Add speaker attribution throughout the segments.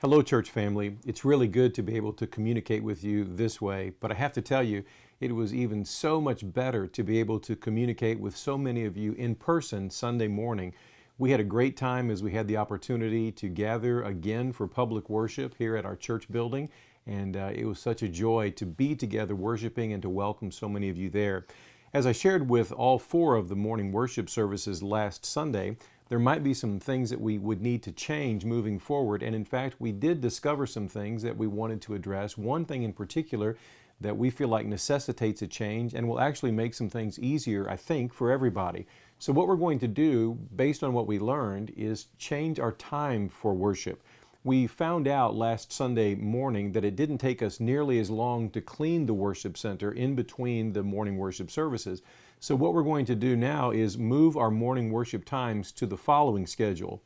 Speaker 1: Hello, church family. It's really good to be able to communicate with you this way, but I have to tell you, it was even so much better to be able to communicate with so many of you in person Sunday morning. We had a great time as we had the opportunity to gather again for public worship here at our church building, and it was such a joy to be together worshiping and to welcome so many of you there. As I shared with all four of the morning worship services last Sunday, there might be some things that we would need to change moving forward. And in fact, we did discover some things that we wanted to address. One thing in particular that we feel like necessitates a change and will actually make some things easier, I think, for everybody. So what we're going to do, based on what we learned, is change our time for worship. We found out last Sunday morning that it didn't take us nearly as long to clean the worship center in between the morning worship services. So what we're going to do now is move our morning worship times to the following schedule: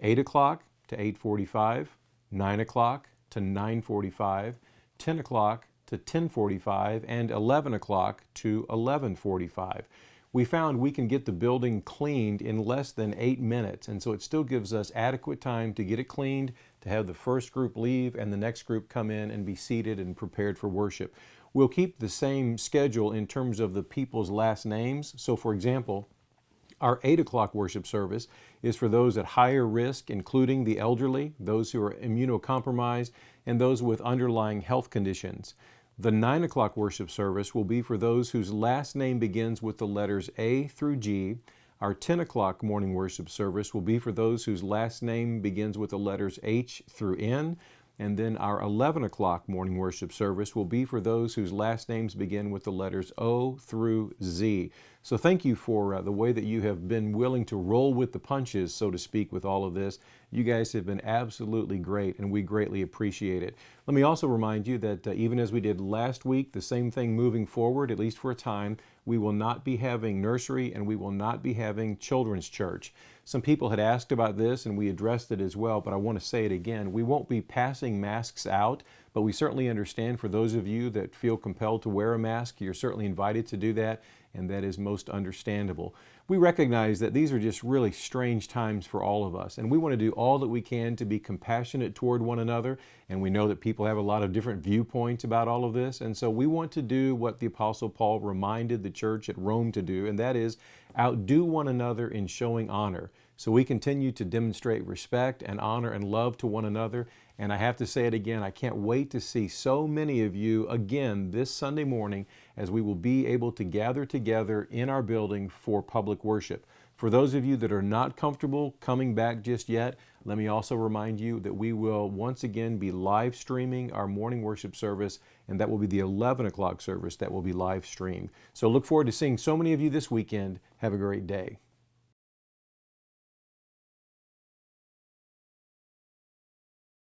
Speaker 1: 8 o'clock to 8:45, 9 o'clock to 9:45, 10 o'clock to 10:45, and 11 o'clock to 11:45. We found we can get the building cleaned in less than 8 minutes, and so it still gives us adequate time to get it cleaned, to have the first group leave and the next group come in and be seated and prepared for worship. We'll keep the same schedule in terms of the people's last names. So for example, our 8 o'clock worship service is for those at higher risk, including the elderly, those who are immunocompromised, and those with underlying health conditions. The 9 o'clock worship service will be for those whose last name begins with the letters A through G. Our 10 o'clock morning worship service will be for those whose last name begins with the letters H through N. And then our 11 o'clock morning worship service will be for those whose last names begin with the letters O through Z. So thank you for the way that you have been willing to roll with the punches, so to speak, with all of this. You guys have been absolutely great, and we greatly appreciate it. Let me also remind you that even as we did last week, the same thing moving forward, at least for a time, we will not be having nursery and we will not be having children's church. Some people had asked about this and we addressed it as well, but I want to say it again. We won't be passing masks out, but we certainly understand for those of you that feel compelled to wear a mask, you're certainly invited to do that, and that is most understandable. We recognize that these are just really strange times for all of us, and we want to do all that we can to be compassionate toward one another, and we know that people have a lot of different viewpoints about all of this, and so we want to do what the Apostle Paul reminded the church at Rome to do, and that is outdo one another in showing honor. So we continue to demonstrate respect and honor and love to one another. And I have to say it again, I can't wait to see so many of you again this Sunday morning as we will be able to gather together in our building for public worship. For those of you that are not comfortable coming back just yet, let me also remind you that we will once again be live streaming our morning worship service, and that will be the 11 o'clock service that will be live streamed. So look forward to seeing so many of you this weekend. Have a great day.